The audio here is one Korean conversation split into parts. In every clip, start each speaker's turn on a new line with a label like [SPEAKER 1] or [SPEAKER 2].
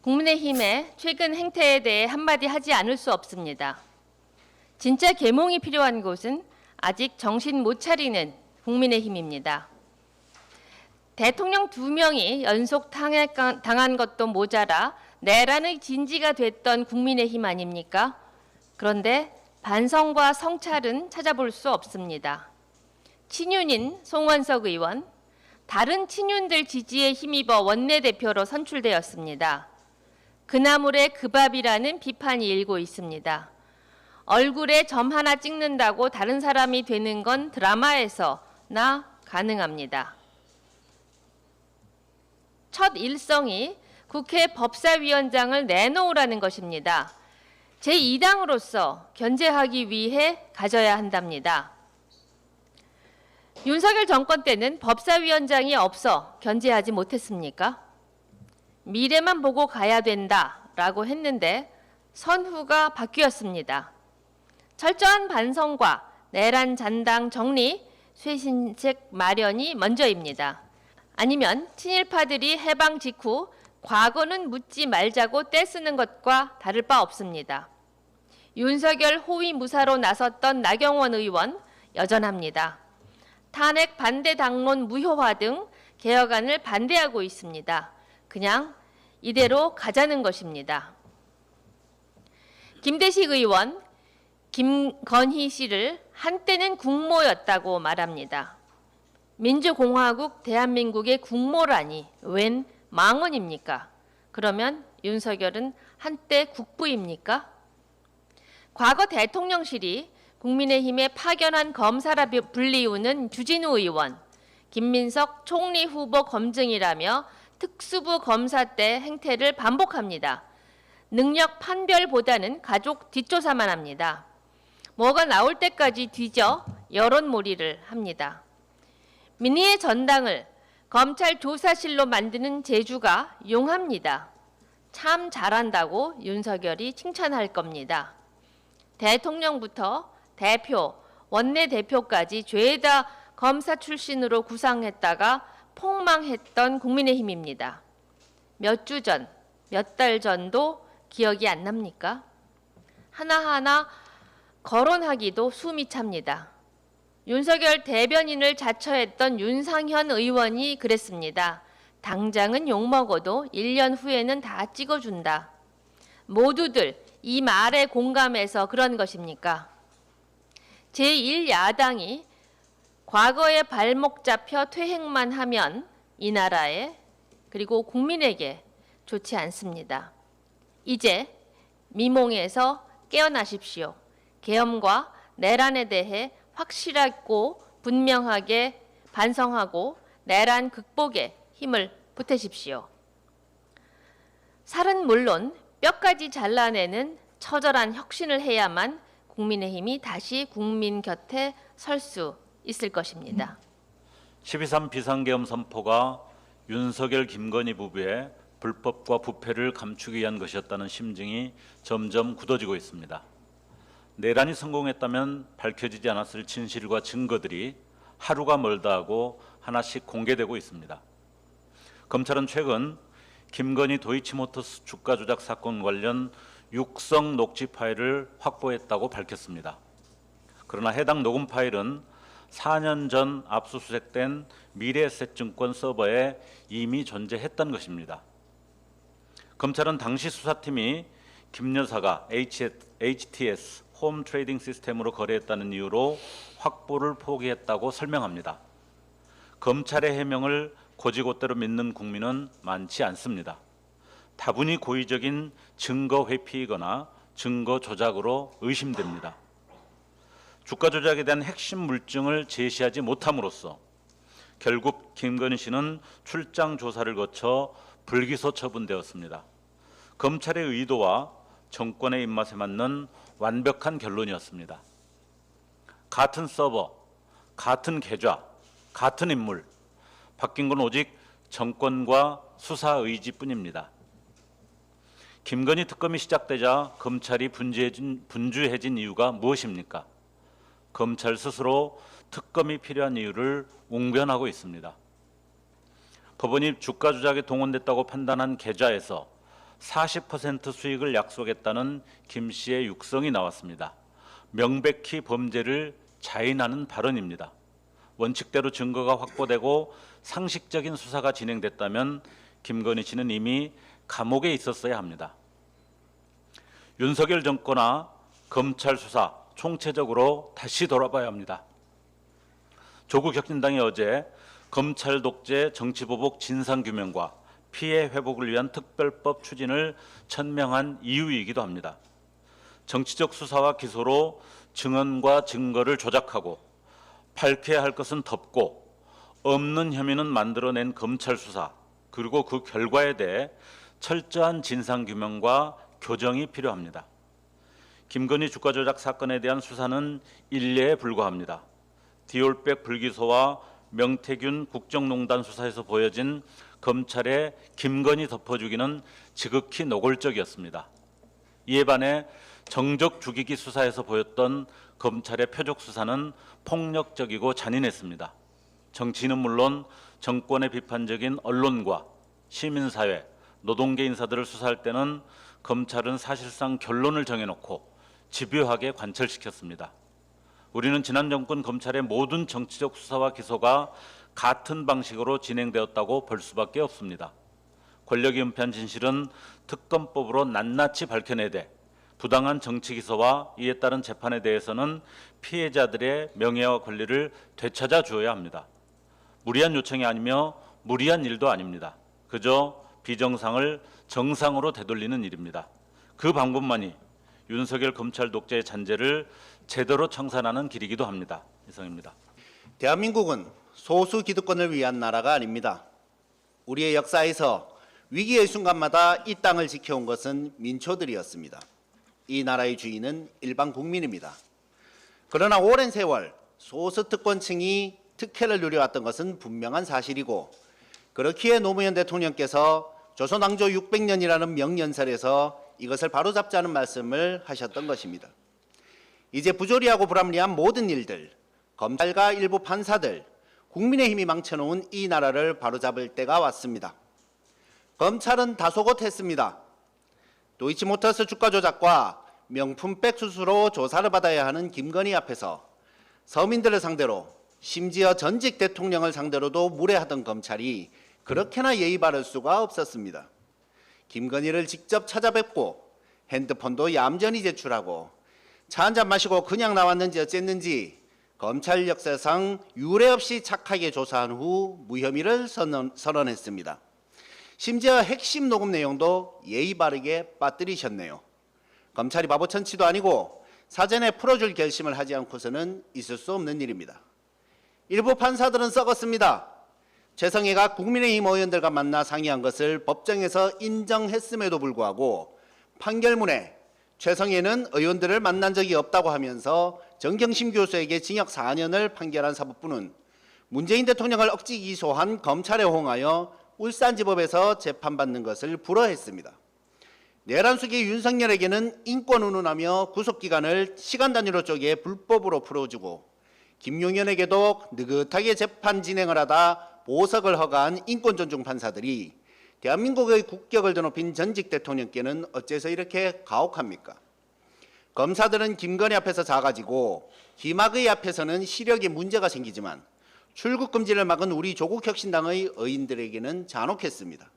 [SPEAKER 1] 국민의힘의 최근 행태에 대해 한마디 하지 않을 수 없습니다. 진짜 계몽이 필요한 곳은 아직 정신 못 차리는 국민의힘입니다. 대통령 2명이 연속 당한 것도 모자라 내란의 진지가 됐던 국민의힘 아닙니까? 그런데 반성과 성찰은 찾아볼 수 없습니다. 친윤인 송원석 의원, 다른 친윤들 지지에 힘입어 원내대표로 선출되었습니다. 그나물의 그 밥이라는 비판이 일고 있습니다. 얼굴에 점 하나 찍는다고 다른 사람이 되는 건 드라마에서나 가능합니다. 첫 일성이 국회 법사위원장을 내놓으라는 것입니다. 제2당으로서 견제하기 위해 가져야 한답니다. 윤석열 정권 때는 법사위원장이 없어 견제하지 못했습니까? 미래만 보고 가야 된다라고 했는데 선후가 바뀌었습니다. 철저한 반성과 내란 잔당 정리, 쇄신책 마련이 먼저입니다. 아니면 친일파들이 해방 직후 과거는 묻지 말자고 떼쓰는 것과 다를 바 없습니다. 윤석열 호위 무사로 나섰던 나경원 의원 여전합니다. 탄핵 반대 당론 무효화 등 개혁안을 반대하고 있습니다. 그냥 이대로 가자는 것입니다. 김대식 의원, 김건희 씨를 한때는 국모였다고 말합니다. 민주공화국 대한민국의 국모라니 웬 망언입니까? 그러면 윤석열은 한때 국부입니까? 과거 대통령실이 국민의힘의 파견한 검사라 불리우는 주진우 의원, 김민석 총리 후보 검증이라며 특수부 검사 때 행태를 반복합니다. 능력 판별보다는 가족 뒷조사만 합니다. 뭐가 나올 때까지 뒤져 여론몰이를 합니다. 민의의 전당을 검찰 조사실로 만드는 재주가 용합니다. 참 잘한다고 윤석열이 칭찬할 겁니다. 대통령부터 대표, 원내대표까지 죄다 검사 출신으로 구상했다가 폭망했던 국민의힘입니다. 몇 주 전, 몇 달 전도 기억이 안 납니까? 하나하나 거론하기도 숨이 찹니다. 윤석열 대변인을 자처했던 윤상현 의원이 그랬습니다. 당장은 욕먹어도 1년 후에는 다 찍어준다. 모두들 이 말에 공감해서 그런 것입니까? 제1야당이 과거에 발목 잡혀 퇴행만 하면 이 나라에 그리고 국민에게 좋지 않습니다. 이제 미몽에서 깨어나십시오. 계엄과 내란에 대해 확실하고 분명하게 반성하고 내란 극복에 힘을 보태십시오. 살은 물론 뼈까지 잘라내는 처절한 혁신을 해야만 국민의힘이 다시 국민 곁에 설 수 있을 것입니다.
[SPEAKER 2] 12.3 비상계엄 선포가 윤석열 김건희 부부의 불법과 부패를 감추기 위한 것이었다는 심증이 점점 굳어지고 있습니다. 내란이 성공했다면 밝혀지지 않았을 진실과 증거들이 하루가 멀다 하고 하나씩 공개되고 있습니다. 검찰은 최근 김건희 도이치모터스 주가 조작 사건 관련 육성 녹취 파일을 확보했다고 밝혔습니다. 그러나 해당 녹음 파일은 4년 전 압수수색된 미래에셋증권 서버에 이미 존재했던 것입니다. 검찰은 당시 수사팀이 김 여사가 HTS 홈 트레이딩 시스템으로 거래했다는 이유로 확보를 포기했다고 설명합니다. 검찰의 해명을 고지고대로 믿는 국민은 많지 않습니다. 다분히 고의적인 증거 회피이거나 증거 조작으로 의심됩니다. 주가 조작에 대한 핵심 물증을 제시하지 못함으로써 결국 김건희 씨는 출장 조사를 거쳐 불기소 처분되었습니다. 검찰의 의도와 정권의 입맛에 맞는 완벽한 결론이었습니다. 같은 서버, 같은 계좌, 같은 인물, 바뀐 건 오직 정권과 수사 의지뿐입니다. 김건희 특검이 시작되자 검찰이 분주해진 이유가 무엇입니까? 검찰 스스로 특검이 필요한 이유를 웅변하고 있습니다. 법원이 주가 조작에 동원됐다고 판단한 계좌에서 40% 수익을 약속했다는 김 씨의 육성이 나왔습니다. 명백히 범죄를 자인하는 발언입니다. 원칙대로 증거가 확보되고 상식적인 수사가 진행됐다면 김건희 씨는 이미 감옥에 있었어야 합니다. 윤석열 정권과 검찰 수사 총체적으로 다시 돌아봐야 합니다. 조국 혁신당이 어제 검찰 독재 정치보복 진상규명과 피해 회복을 위한 특별법 추진을 천명한 이유이기도 합니다. 정치적 수사와 기소로 증언과 증거를 조작하고 밝혀야 할 것은 덮고 없는 혐의는 만들어낸 검찰 수사, 그리고 그 결과에 대해 철저한 진상규명과 교정이 필요합니다. 김건희 주가 조작 사건에 대한 수사는 일례에 불과합니다. 디올백 불기소와 명태균 국정농단 수사에서 보여진 검찰의 김건희 덮어주기는 지극히 노골적이었습니다. 이에 반해 정적 죽이기 수사에서 보였던 검찰의 표적 수사는 폭력적이고 잔인했습니다. 정치인은 물론 정권의 비판적인 언론과 시민사회, 노동계 인사들을 수사할 때는 검찰은 사실상 결론을 정해놓고 집요하게 관철시켰습니다. 우리는 지난 정권 검찰의 모든 정치적 수사와 기소가 같은 방식으로 진행되었다고 볼 수밖에 없습니다. 권력이 은폐한 진실은 특검법으로 낱낱이 밝혀내되 부당한 정치 기소와 이에 따른 재판에 대해서는 피해자들의 명예와 권리를 되찾아 주어야 합니다. 무리한 요청이 아니며 무리한 일도 아닙니다. 그저 비정상을 정상으로 되돌리는 일입니다. 그 방법만이 윤석열 검찰 독재의 잔재를 제대로 청산하는 길이기도 합니다. 이상입니다.
[SPEAKER 3] 대한민국은 소수 기득권을 위한 나라가 아닙니다. 우리의 역사에서 위기의 순간마다 이 땅을 지켜온 것은 민초들이었습니다. 이 나라의 주인은 일반 국민입니다. 그러나 오랜 세월 소수 특권층이 특혜를 누려왔던 것은 분명한 사실이고, 그렇기에 노무현 대통령께서 조선 왕조 600년이라는 명연설에서 이것을 바로잡자는 말씀을 하셨던 것입니다. 이제 부조리하고 불합리한 모든 일들, 검찰과 일부 판사들, 국민의힘이 망쳐놓은 이 나라를 바로잡을 때가 왔습니다. 검찰은 다소곳했습니다. 도이치모터스 주가 조작과 명품백 수수로 조사를 받아야 하는 김건희 앞에서 서민들을 상대로, 심지어 전직 대통령을 상대로도 무례하던 검찰이 그렇게나 예의 바를 수가 없었습니다. 김건희를 직접 찾아뵙고 핸드폰도 얌전히 제출하고 차 한잔 마시고 그냥 나왔는지 어쨌는지 검찰 역사상 유례 없이 착하게 조사한 후 무혐의를 선언했습니다. 심지어 핵심 녹음 내용도 예의 바르게 빠뜨리셨네요. 검찰이 바보천치도 아니고 사전에 풀어줄 결심을 하지 않고서는 있을 수 없는 일입니다. 일부 판사들은 썩었습니다. 최성해가 국민의힘 의원들과 만나 상의한 것을 법정에서 인정했음에도 불구하고 판결문에 최성해는 의원들을 만난 적이 없다고 하면서 정경심 교수에게 징역 4년을 판결한 사법부는 문재인 대통령을 억지 기소한 검찰에 호응하여 울산지법에서 재판받는 것을 불허했습니다. 내란수기 윤석열에게는 인권 운운하며 구속기간을 시간 단위로 쪼개 불법으로 풀어주고, 김용현에게도 느긋하게 재판 진행을 하다 보석을 허가한 인권존중 판사들이 대한민국의 국격을 드높인 전직 대통령께는 어째서 이렇게 가혹합니까? 검사들은 김건희 앞에서 작아지고 김학의 앞에서는 시력에 문제가 생기지만 출국 금지를 막은 우리 조국 혁신당의 의인들에게는 잔혹했습니다.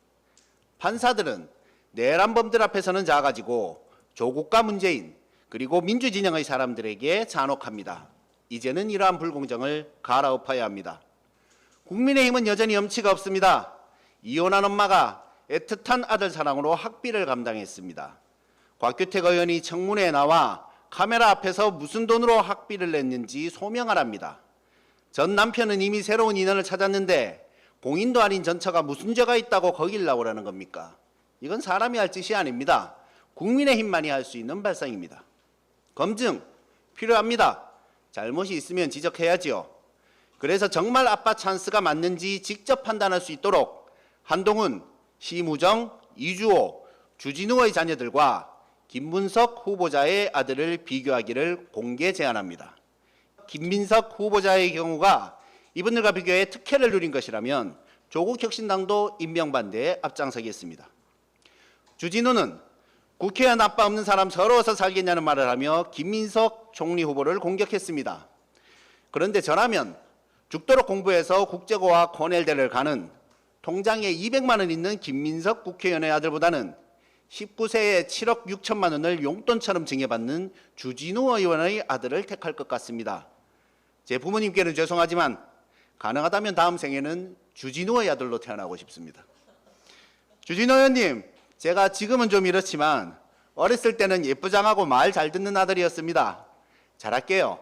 [SPEAKER 3] 판사들은 내란범들 앞에서는 작아지고 조국과 문재인 그리고 민주진영의 사람들에게 잔혹합니다. 이제는 이러한 불공정을 갈아엎어야 합니다. 국민의힘은 여전히 염치가 없습니다. 이혼한 엄마가 애틋한 아들 사랑으로 학비를 감당했습니다. 곽규택 의원이 청문회에 나와 카메라 앞에서 무슨 돈으로 학비를 냈는지 소명하랍니다. 전 남편은 이미 새로운 인연을 찾았는데 공인도 아닌 전처가 무슨 죄가 있다고 거길 나오라는 겁니까? 이건 사람이 할 짓이 아닙니다. 국민의힘만이 할 수 있는 발상입니다. 검증 필요합니다. 잘못이 있으면 지적해야지요. 그래서 정말 아빠 찬스가 맞는지 직접 판단할 수 있도록 한동훈, 심우정, 이주호, 주진우의 자녀들과 김문석 후보자의 아들을 비교하기를 공개 제안합니다. 김민석 후보자의 경우가 이분들과 비교해 특혜를 누린 것이라면 조국 혁신당도 임명반대에 앞장서겠습니다. 주진우는 국회의원 아빠 없는 사람 서러워서 살겠냐는 말을 하며 김민석 총리 후보를 공격했습니다. 그런데 저라면 죽도록 공부해서 국제고와 코넬대를 가는 통장에 200만 원 있는 김민석 국회의원의 아들보다는 19세에 7억 6천만 원을 용돈처럼 증여받는 주진우 의원의 아들을 택할 것 같습니다. 제 부모님께는 죄송하지만 가능하다면 다음 생에는 주진우의 아들로 태어나고 싶습니다. 주진우 의원님, 제가 지금은 좀 이렇지만 어렸을 때는 예쁘장하고 말 잘 듣는 아들이었습니다. 잘할게요.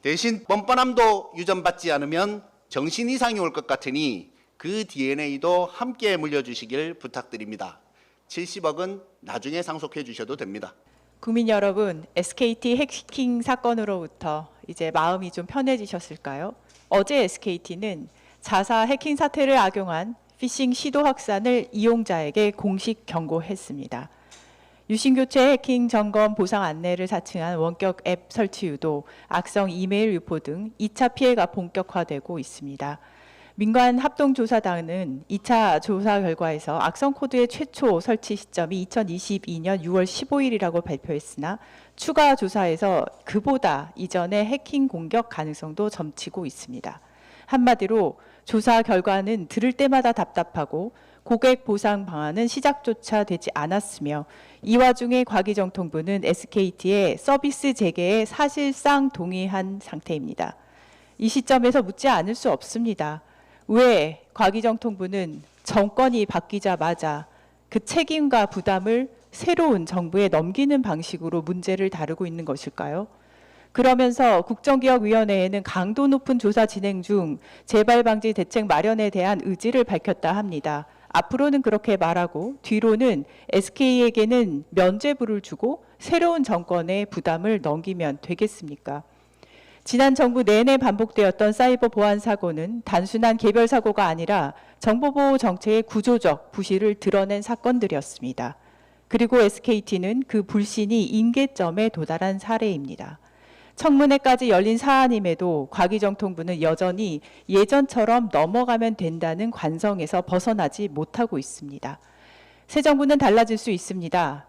[SPEAKER 3] 대신 뻔뻔함도 유전받지 않으면 정신 이상이 올 것 같으니 그 DNA도 함께 물려주시길 부탁드립니다. 70억은 나중에 상속해 주셔도 됩니다.
[SPEAKER 4] 국민 여러분, SKT 해킹 사건으로부터 이제 마음이 좀 편해지셨을까요? 어제 SKT는 자사 해킹 사태를 악용한 피싱 시도 확산을 이용자에게 공식 경고했습니다. 유심교체 해킹 점검 보상 안내를 사칭한 원격 앱 설치 유도, 악성 이메일 유포 등 2차 피해가 본격화되고 있습니다. 민관 합동조사단은 2차 조사 결과에서 악성 코드의 최초 설치 시점이 2022년 6월 15일이라고 발표했으나 추가 조사에서 그보다 이전의 해킹 공격 가능성도 점치고 있습니다. 한마디로 조사 결과는 들을 때마다 답답하고 고객 보상 방안은 시작조차 되지 않았으며 이 와중에 과기정통부는 SKT의 서비스 재개에 사실상 동의한 상태입니다. 이 시점에서 묻지 않을 수 없습니다. 왜 과기정통부는 정권이 바뀌자마자 그 책임과 부담을 새로운 정부에 넘기는 방식으로 문제를 다루고 있는 것일까요? 그러면서 국정기억위원회에는 강도 높은 조사 진행 중 재발 방지 대책 마련에 대한 의지를 밝혔다 합니다. 앞으로는 그렇게 말하고 뒤로는 SK에게는 면죄부를 주고 새로운 정권의 부담을 넘기면 되겠습니까? 지난 정부 내내 반복되었던 사이버 보안 사고는 단순한 개별 사고가 아니라 정보보호 정책의 구조적 부실을 드러낸 사건들이었습니다. 그리고 SKT는 그 불신이 임계점에 도달한 사례입니다. 청문회까지 열린 사안임에도 과기정통부는 여전히 예전처럼 넘어가면 된다는 관성에서 벗어나지 못하고 있습니다. 새 정부는 달라질 수 있습니다.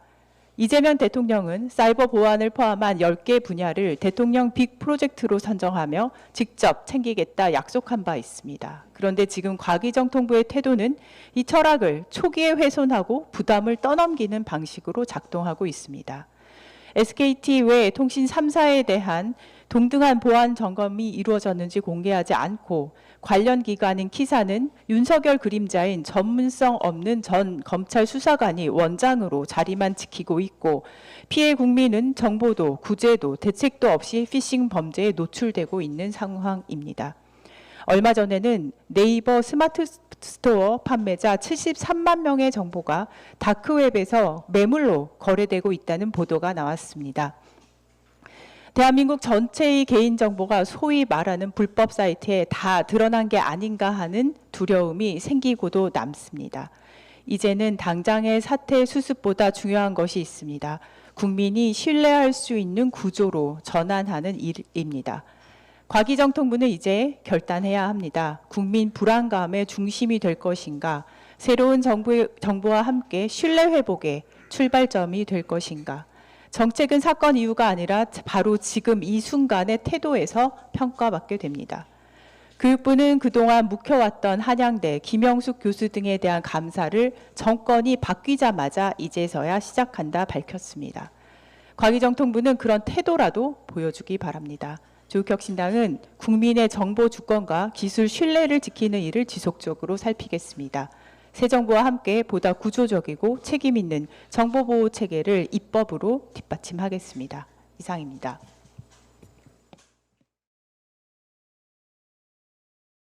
[SPEAKER 4] 이재명 대통령은 사이버 보안을 포함한 10개 분야를 대통령 빅 프로젝트로 선정하며 직접 챙기겠다 약속한 바 있습니다. 그런데 지금 과기정통부의 태도는 이 철학을 초기에 훼손하고 부담을 떠넘기는 방식으로 작동하고 있습니다. SKT 외 통신 3사에 대한 동등한 보안 점검이 이루어졌는지 공개하지 않고 관련 기관인 키사는 윤석열 그림자인 전문성 없는 전 검찰 수사관이 원장으로 자리만 지키고 있고 피해 국민은 정보도 구제도 대책도 없이 피싱 범죄에 노출되고 있는 상황입니다. 얼마 전에는 네이버 스마트 스토어 판매자 73만 명의 정보가 다크웹에서 매물로 거래되고 있다는 보도가 나왔습니다. 대한민국 전체의 개인정보가 소위 말하는 불법 사이트에 다 드러난 게 아닌가 하는 두려움이 생기고도 남습니다. 이제는 당장의 사태 수습보다 중요한 것이 있습니다. 국민이 신뢰할 수 있는 구조로 전환하는 일입니다. 과기정통부는 이제 결단해야 합니다. 국민 불안감의 중심이 될 것인가, 새로운 정부와 함께 신뢰 회복의 출발점이 될 것인가. 정책은 사건 이후가 아니라 바로 지금 이 순간의 태도에서 평가받게 됩니다. 교육부는 그동안 묵혀왔던 한양대, 김영숙 교수 등에 대한 감사를 정권이 바뀌자마자 이제서야 시작한다 밝혔습니다. 과기정통부는 그런 태도라도 보여주기 바랍니다. 조국혁신당은 국민의 정보 주권과 기술 신뢰를 지키는 일을 지속적으로 살피겠습니다. 새 정부와 함께 보다 구조적이고 책임 있는 정보보호 체계를 입법으로 뒷받침하겠습니다. 이상입니다.